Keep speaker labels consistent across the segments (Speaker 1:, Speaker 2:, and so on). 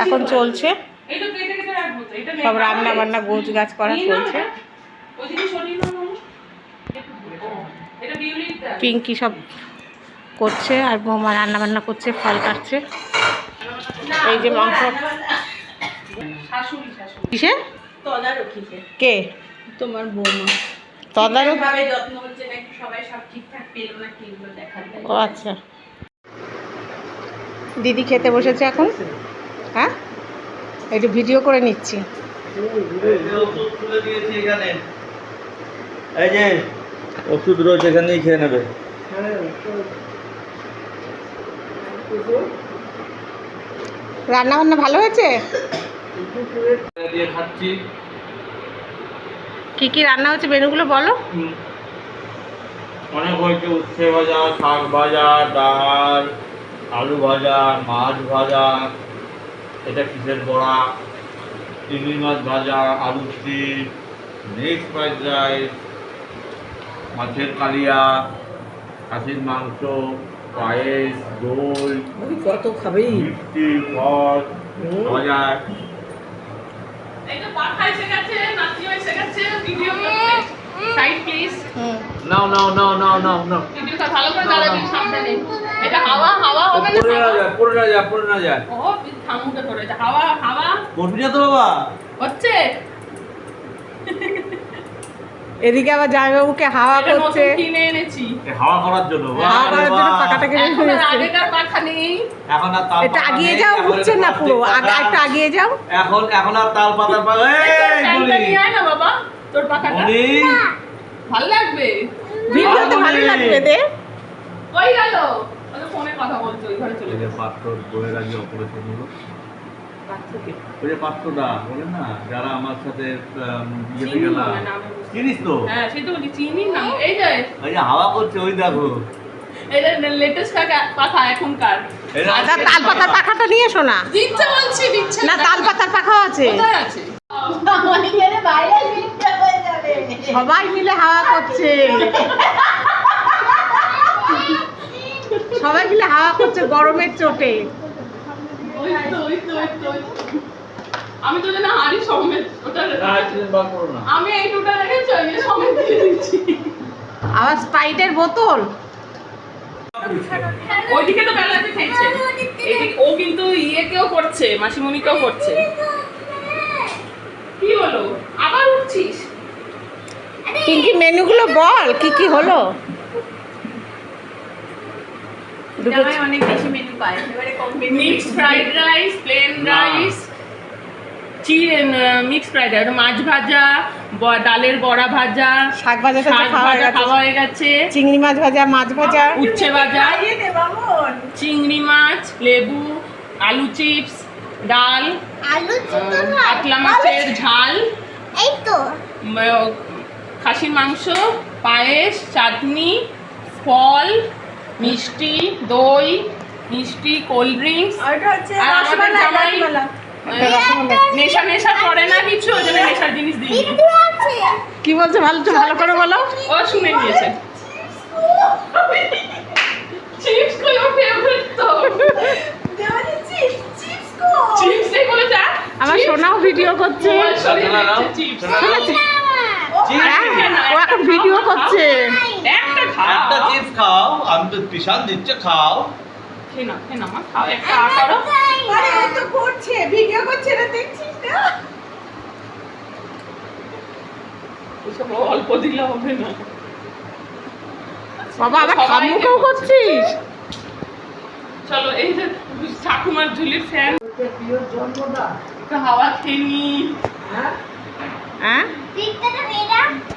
Speaker 1: এখন চলছে সব রান্না বান্না গোছ গাছ করা চলছে। পিঙ্কি সব করছে আর বৌমা রান্না বান্না করছে, ফল কাটছে। এই যে মাংস কিসে কে
Speaker 2: তোমার বৌমা
Speaker 1: তদারকি
Speaker 2: যত্ন হচ্ছে নাকি, সবাই সব ঠিকঠাক পেলো নাকি এগুলো দেখা যায়।
Speaker 1: ও আচ্ছা, দিদি খেতে বসেছে এখন। হ্যাঁ একটু ভিডিও করে নিচ্ছি।
Speaker 3: এই যে ওষুধ রয়েছে, এখানেই খেয়ে নেবে।
Speaker 1: রান্না বান্না ভালো হয়েছে?
Speaker 3: খাচ্ছি।
Speaker 1: কি কি রান্না হচ্ছে মেনুগুলো বলো।
Speaker 3: অনেক হয়েছে, উচ্ছে ভাজা, শাক ভাজা, ডাল, আলু ভাজা, মাছ ভাজা, এটা কিসের বড়া, চিংড়ি মাছ ভাজা, আলু চিপস, মিক্স ফ্রাইড রাইস, মাছের কালিয়া, খাসির মাংস, পায়েস, দই,
Speaker 2: কত খাবে
Speaker 3: মিষ্টি, ফল, ভাজা। নাও নাও নাও নাও নাও নাও। পড়ে না যায়। করবি না তো বাবা।
Speaker 1: এদিকে আবার জামাইবাবুকে হাওয়া করছে,
Speaker 3: হাওয়া করার জন্য
Speaker 1: পাখাটাকে
Speaker 3: এখন আর তাল
Speaker 1: এটা আগিয়ে যাও, উঠছে না পুরো, একটু আগিয়ে যাও।
Speaker 3: এখন আর তাল পাতা
Speaker 2: ভালো লাগবে,
Speaker 1: ভিডিওতে ভালো লাগবে দে।
Speaker 2: ওই গেল ফোনে কথা বলছে, ওই ঘরে চলে গেছে।
Speaker 3: পাত্র বইয়ের আগে অপারেশন হলো। ওই যে পাত্রটা বলে না, যারা আমার সাথে বিয়েতে গেলাম, চিনিস তো?
Speaker 2: হ্যাঁ সেই তো বলি, চিনি না। এই যে
Speaker 3: হাওয়া করছে, ওই দেখো।
Speaker 2: এটা লেটেস্ট পাখা এখনকার।
Speaker 1: আচ্ছা তাল পাতার পাখাটা নিয়ে এসো না।
Speaker 2: দিচ্ছে বলছি, দিচ্ছে
Speaker 1: না, তাল পাতার পাখাও আছে।
Speaker 2: কোথায় আছে?
Speaker 1: সবাই মিলে হাওয়া করছে, সবাই মিলে হাওয়া করছে গরমের চোটে।
Speaker 2: আমি তো জানা হাড়ি সমেত ওটা, আমি এই দুটো রেখেছি, ওই সমেত দিয়ে দিচ্ছি।
Speaker 1: আবার স্প্রাইটের বোতল।
Speaker 2: ওইদিকে তো বেলাতে খেয়েছে, এদিকে ও কিন্তু ইয়েকেও করছে, মাসিমণিকেও করছে। কি হলো আবার উঠছিস?
Speaker 1: পিঙ্কি মেনুগুলো বল কি কি হলো। দুটো
Speaker 2: অনেক বেশি মেনু পায়, এবারে mix fried rice, plain rice, mix fried rice, মাছ ভাজা, ডালের বড়া ভাজা,
Speaker 1: শাক ভাজা
Speaker 2: খাওয়া হয়ে গেছে,
Speaker 1: চিংড়ি মাছ ভাজা, মাছ ভাজা,
Speaker 2: উচ্ছে ভাজা, চিংড়ি মাছ, লেবু, আলু চিপস, ডাল, কাতলা মাছের ঝাল,
Speaker 4: এই তো
Speaker 2: খাসির মাংস, পায়েস, চাটনি, ফল, মিষ্টি, দই, মিষ্টি, কোল্ড ড্রিঙ্কস। আর আমাদের জামাই নেশা নেশা করে না কিছু, ওই জন্য নেশার জিনিস দিই।
Speaker 1: কি বলছে ভালো ভালো করে বলো।
Speaker 2: ও শুনে নিয়েছে। চিপস কই ওর ফেভারিট তো। চিপস এই বলে যা।
Speaker 1: আমার সোনাও ভিডিও করছে।
Speaker 2: চিপস
Speaker 1: ও এখন ভিডিও করছে।
Speaker 2: একটা
Speaker 3: চিপস খাও, আমি তো পিসান দিচ্ছে, খাও।
Speaker 2: খেয়ে না মা, খাও একটা করো।
Speaker 1: আরে ও তো করছে, ভিডিও করছে না, দেখছিস না?
Speaker 2: এসব অল্প দিলে হবে না
Speaker 1: বাবা, আবার ঠাম্মুকেও করছিস?
Speaker 2: চলো এই যে ঠাকুমার ঝুলির ফ্যান, হাওয়া খেয়ে নি।
Speaker 1: হ্যাঁ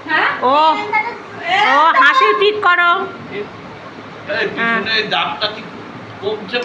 Speaker 2: হ্যাঁ
Speaker 1: ও হাসির পিক করো।
Speaker 3: এই পিছনে দাগটা কি কমছে?